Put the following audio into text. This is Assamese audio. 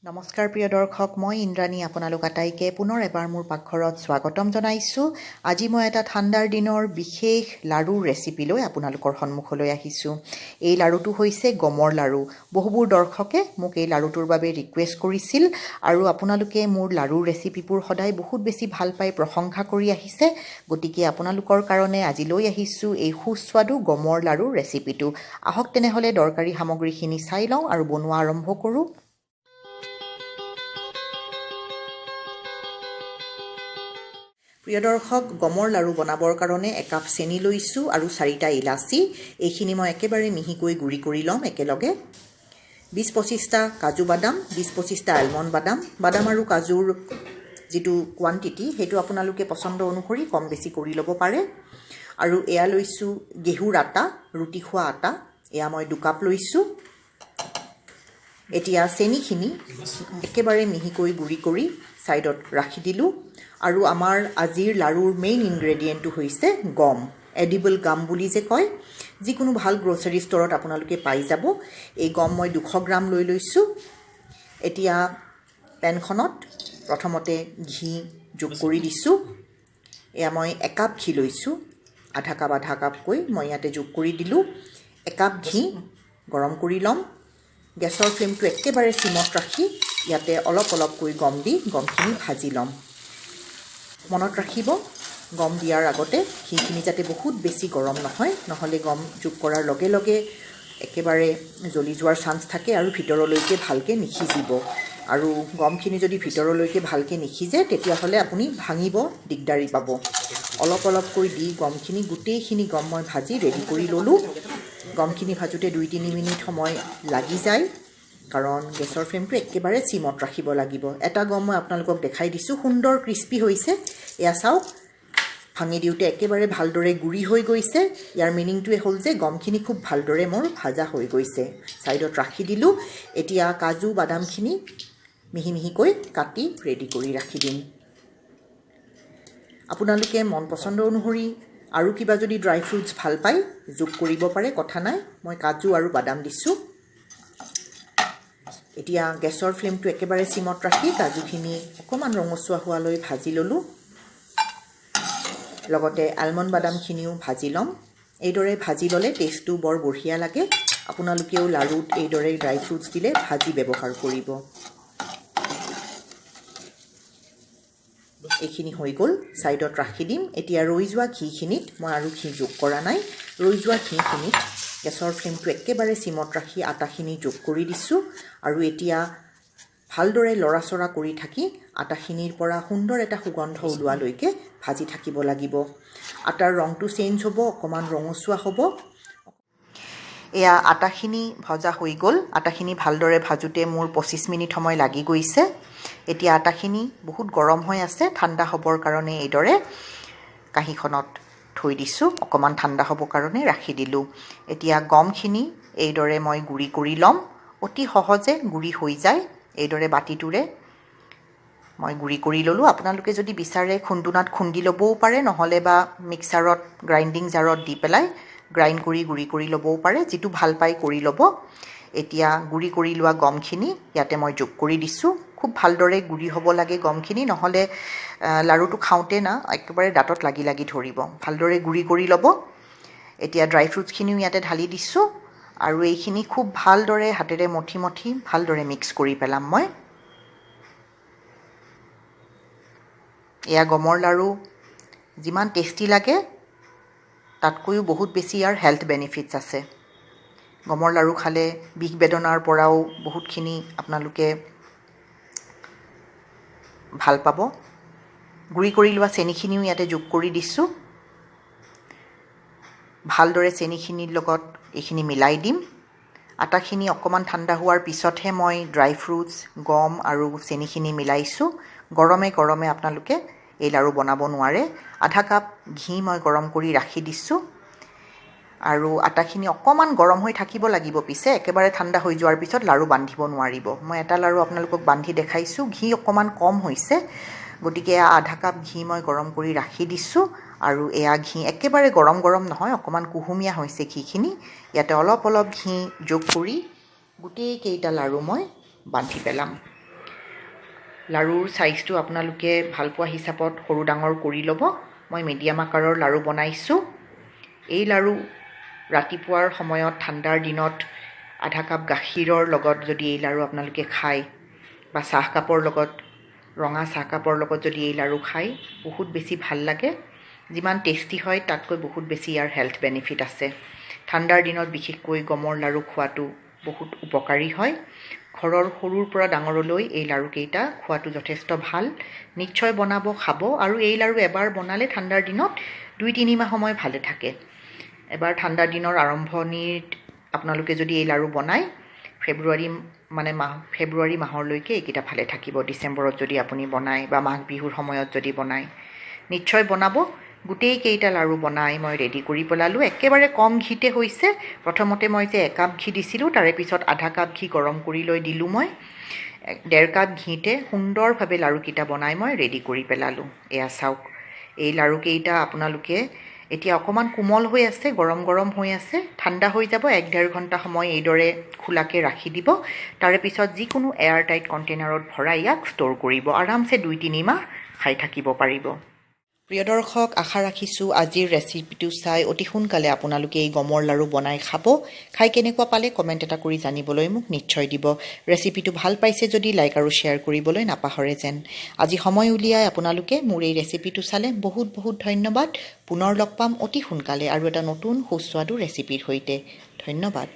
নমস্কাৰ প্ৰিয় দৰ্শক, মই ইন্দ্ৰাণী আপোনালোক আটাইকে পুনৰ এবাৰ মোৰ পাকঘৰত স্বাগতম জনাইছোঁ। আজি মই এটা ঠাণ্ডাৰ দিনৰ বিশেষ লাড়ুৰ ৰেচিপি লৈ আপোনালোকৰ সন্মুখলৈ আহিছোঁ। এই লাড়ুটো হৈছে গমৰ লাড়ু। বহুবোৰ দৰ্শকে মোক এই লাড়ুটোৰ বাবে ৰিকুৱেষ্ট কৰিছিল আৰু আপোনালোকে মোৰ লাড়ুৰ ৰেচিপিবোৰ সদায় বহুত বেছি ভাল পাই প্ৰশংসা কৰি আহিছে। গতিকে আপোনালোকৰ কাৰণে আজি লৈ আহিছোঁ এই সুস্বাদু গমৰ লাড়ুৰ ৰেচিপিটো। আহক তেনেহ'লে দৰকাৰী সামগ্ৰীখিনি চাই লওঁ আৰু বনোৱা আৰম্ভ কৰোঁ। প্ৰিয় দৰ্শক, গমৰ লাড়ু বনাবৰ কাৰণে একাপ চেনি লৈছোঁ আৰু 4টা ইলাচি। এইখিনি মই একেবাৰে মিহিকৈ গুড়ি কৰি ল'ম একেলগে। 20-25টা কাজু বাদাম, 20-25টা আলমণ্ড বাদাম আৰু কাজুৰ যিটো কোৱান্টিটি সেইটো আপোনালোকে পচন্দ অনুসৰি কম বেছি কৰি ল'ব পাৰে। আৰু এয়া লৈছোঁ গেহুৰ আটা, ৰুটি খোৱা আটা, এয়া মই 2 কাপ লৈছোঁ। এতিয়া চেনিখিনি একেবাৰে মিহিকৈ গুড়ি কৰি ছাইডত ৰাখি দিলোঁ। আৰু আমাৰ আজিৰ লাড়ুৰ মেইন ইনগ্ৰেডিয়েণ্টটো হৈছে গম, এডিবল গাম বুলি যে কয়। যিকোনো ভাল গ্ৰ'চাৰী ষ্টৰত আপোনালোকে পাই যাব। এই গম মই 200 গ্ৰাম লৈ লৈছোঁ। এতিয়া পেনখনত প্ৰথমতে ঘি যোগ কৰি দিছোঁ। এয়া মই 1 কাপ ঘি লৈছোঁ, আধা কাপকৈ মই ইয়াতে যোগ কৰি দিলোঁ। 1 কাপ ঘি গৰম কৰি ল'ম। গেছৰ ফ্লেমটো একেবাৰে চিমত ৰাখি ইয়াতে অলপকৈ গম দি গমখিনি ভাজি ল'ম। মনত ৰাখিব, গম দিয়াৰ আগতে ঘিখিনি যাতে বহুত বেছি গৰম নহয়, নহ'লে গম যোগ কৰাৰ লগে লগে একেবাৰে জ্বলি যোৱাৰ চান্স থাকে আৰু ভিতৰলৈকে ভালকৈ নিসিজিব। আৰু গমখিনি যদি ভিতৰলৈকে ভালকৈ নিসিজে তেতিয়াহ'লে আপুনি ভাঙিব দিগদাৰি পাব। অলপকৈ দি গমখিনি গোটেইখিনি গম মই ভাজি ৰেডি কৰি ল'লোঁ। গমখিনি ভাজোঁতে 2-3 মিনিট সময় লাগি যায়, কাৰণ গেছৰ ফ্লেমটো একেবাৰে চিমত ৰাখিব লাগিব। এটা গম মই আপোনালোকক দেখাই দিছোঁ, সুন্দৰ ক্ৰিস্পি হৈছে। এয়া চাওক, ভাঙি দিওঁতে একেবাৰে ভালদৰে গুড়ি হৈ গৈছে। ইয়াৰ মিনিংটোৱে হ'ল যে গমখিনি খুব ভালদৰে মোৰ ভাজা হৈ গৈছে। ছাইডত ৰাখি দিলোঁ। এতিয়া কাজু বাদামখিনি মিহিকৈ কাটি ৰেডি কৰি ৰাখি দিম। আপোনালোকে মন পচন্দ অনুসৰি আৰু কিবা যদি ড্ৰাই ফ্ৰুটছ ভাল পায় যোগ কৰিব পাৰে, কথা নাই। মই কাজু আৰু বাদাম দিছোঁ। এতিয়া গেছৰ ফ্লেমটো একেবাৰে চিমত ৰাখি কাজুখিনি অকণমান ৰঙচুৱা হোৱালৈ ভাজি ল'লোঁ। লগতে আলমণ্ড বাদামখিনিও ভাজি ল'ম। এইদৰে ভাজি ল'লে টেষ্টটো বৰ বঢ়িয়া লাগে। আপোনালোকেও লাড়ুত এইদৰে ড্ৰাই ফ্ৰুটছ দিলে ভাজি ব্যৱহাৰ কৰিব। এইখিনি হৈ গ'ল, ছাইডত ৰাখি দিম। এতিয়া ৰৈ যোৱা ঘিখিনিত মই আৰু ঘি যোগ কৰা নাই। ৰৈ যোৱা ঘিখিনিত গেছৰ ফ্লেমটো একেবাৰে চিমত ৰাখি আটাখিনি যোগ কৰি দিছোঁ। আৰু এতিয়া ভালদৰে লৰাচৰা কৰি থাকি আটাখিনিৰ পৰা সুন্দৰ এটা সুগন্ধ ওলোৱালৈকে ভাজি থাকিব লাগিব। আটাৰ ৰংটো চেঞ্জ হ'ব, অকণমান ৰঙচুৱা হ'ব। এয়া আটাখিনি ভজা হৈ গ'ল। আটাখিনি ভালদৰে ভাজোঁতে মোৰ 25 মিনিট সময় লাগি গৈছে। এতিয়া আটাখিনি বহুত গৰম হৈ আছে, ঠাণ্ডা হ'বৰ কাৰণে এইদৰে কাঁহীখনত থৈ দিছোঁ। অকণমান ঠাণ্ডা হ'বৰ কাৰণে ৰাখি দিলোঁ। এতিয়া গমখিনি এইদৰে মই গুড়ি কৰি ল'ম। অতি সহজে গুড়ি হৈ যায়। এইদৰে বাতিটোৰে মই গুড়ি কৰি ল'লোঁ। আপোনালোকে যদি বিচাৰে খুন্দুনাত খুন্দি ল'বও পাৰে, নহ'লে বা মিক্সাৰত গ্ৰাইণ্ডিং জাৰত দি পেলাই গ্ৰাইণ্ড কৰি গুড়ি কৰি ল'বও পাৰে, যিটো ভাল পাই কৰি ল'ব। এতিয়া গুড়ি কৰি লোৱা গমখিনি ইয়াতে মই যোগ কৰি দিছোঁ। খুব ভালদৰে গুড়ি হ'ব লাগে গমখিনি, নহ'লে লাড়ুটো খাওঁতে একেবাৰে দাঁতত লাগি ধৰিব। ভালদৰে গুড়ি কৰি ল'ব। এতিয়া ড্ৰাই ফ্ৰুটছখিনিও ইয়াতে ঢালি দিছোঁ আৰু এইখিনি খুব ভালদৰে হাতেৰে মঠি ভালদৰে মিক্স কৰি পেলাম মই। এয়া গমৰ লাড়ু যিমান টেষ্টি লাগে তাতকৈও বহুত বেছি ইয়াৰ হেল্থ বেনিফিটছ আছে। গমৰ লাড়ু খালে বিষ বেদনাৰ পৰাও বহুতখিনি আপোনালোকে ভাল পাব। গুড়ি কৰি লোৱা চেনিখিনিও ইয়াতে যোগ কৰি দিছোঁ। ভালদৰে চেনিখিনিৰ লগত এইখিনি মিলাই দিম। আটাখিনি অকণমান ঠাণ্ডা হোৱাৰ পিছতহে মই ড্ৰাই ফ্ৰুটছ, গম আৰু চেনিখিনি মিলাইছোঁ। গৰমে আপোনালোকে এই লাড়ু বনাব নোৱাৰে। আধা কাপ ঘি মই গৰম কৰি ৰাখি দিছোঁ। আৰু আটাখিনি অকণমান গৰম হৈ থাকিব লাগিব, পিছে একেবাৰে ঠাণ্ডা হৈ যোৱাৰ পিছত লাড়ু বান্ধিব নোৱাৰিব। মই এটা লাড়ু আপোনালোকক বান্ধি দেখাইছোঁ। ঘি অকণমান কম হৈছে, গতিকে আধা কাপ ঘি মই গৰম কৰি ৰাখি দিছোঁ। আৰু এয়া ঘি একেবাৰে গৰম নহয়, অকণমান কুহুমীয়া হৈছে ঘিখিনি। ইয়াতে অলপ ঘি যোগ কৰি গোটেইকেইটা লাড়ু মই বান্ধি পেলাম। লাৰুৰ সাইজটো আপোনালোকে ভাল পোৱা হিচাপত সৰু ডাঙৰ কৰি ল'ব মই মিডিয়াম আকাৰৰ লাৰু বনাইছোঁ এই লাৰু ৰাতিপুৱাৰ সময়ত ঠাণ্ডাৰ দিনত আধা কাপ গাখীৰৰ লগত যদি এই লাৰু আপোনালোকে খায় বা চাহ কাপৰ লগত ৰঙা চাহ কাপৰ লগত যদি এই লাৰু খায় বহুত বেছি ভাল লাগে যিমান টেষ্টি হয় তাতকৈ বহুত বেছি ইয়াৰ হেলথ বেনিফিট আছে ঠাণ্ডাৰ দিনত বিশেষকৈ গমৰ লাৰু খোৱাটো বহুত উপকাৰী হয় ঘৰৰ সৰুৰ পৰা ডাঙৰলৈ এই লাৰু কেইটা খোৱাটো যথেষ্ট ভাল নিশ্চয় বনাব খাব আৰু এই লাৰু এবাৰ বনালে ঠাণ্ডাৰ দিনত 2-3 মাহ সময় ভালে থাকে এবাৰ ঠাণ্ডাৰ দিনৰ আৰম্ভণিত আপোনালোকে যদি এই লাৰু বনায় ফেব্ৰুৱাৰী মাহলৈকে এইকেইটা ভালে থাকিব ডিচেম্বৰত যদি আপুনি বনায় বা মাঘ বিহুৰ সময়ত যদি বনায় নিশ্চয় বনাব গোটেই কেইটা লাৰু বনাই মই ৰেডি কৰি পেলালোঁ একেবাৰে কম ঘিতে হৈছে প্ৰথমতে মই যে 1 কাপ ঘি দিছিলোঁ তাৰে পিছত আধা কাপ ঘি গৰম কৰি লৈ দিলোঁ মই 1.5 কাপ ঘিতে সুন্দৰভাৱে লাৰুকেইটা বনাই মই ৰেডি কৰি পেলালোঁ এয়া চাওক এই লাৰুকেইটা আপোনালোকে এতিয়া অকমান কোমল হৈ আছে গৰম হৈ আছে ঠাণ্ডা হৈ যাব 1-1.5 ঘণ্টা সময় এইদৰে খোলাকে ৰাখি দিব তাৰে পিছত যিকোনো এয়াৰ টাইট কণ্টেইনাৰত ভৰাই ইয়াক ষ্ট'ৰ কৰিব আৰামছে 2-3 মাহ খাই থাকিব পাৰিব প্ৰিয় দৰ্শক আশা ৰাখিছোঁ আজিৰ ৰেচিপিটো চাই অতি সোনকালে আপোনালোকে এই গমৰ লাৰু বনাই খাব খাই কেনেকুৱা পালে কমেণ্ট এটা কৰি জানিবলৈ মোক নিশ্চয় দিব ৰেচিপিটো ভাল পাইছে যদি লাইক আৰু শ্বেয়াৰ কৰিবলৈ নাপাহৰে যেন আজি সময় উলিয়াই আপোনালোকে মোৰ এই ৰেচিপিটো চালে বহুত ধন্যবাদ পুনৰ লগ পাম অতি সোনকালে আৰু এটা নতুন সুস্বাদু ৰেচিপিৰ সৈতে ধন্যবাদ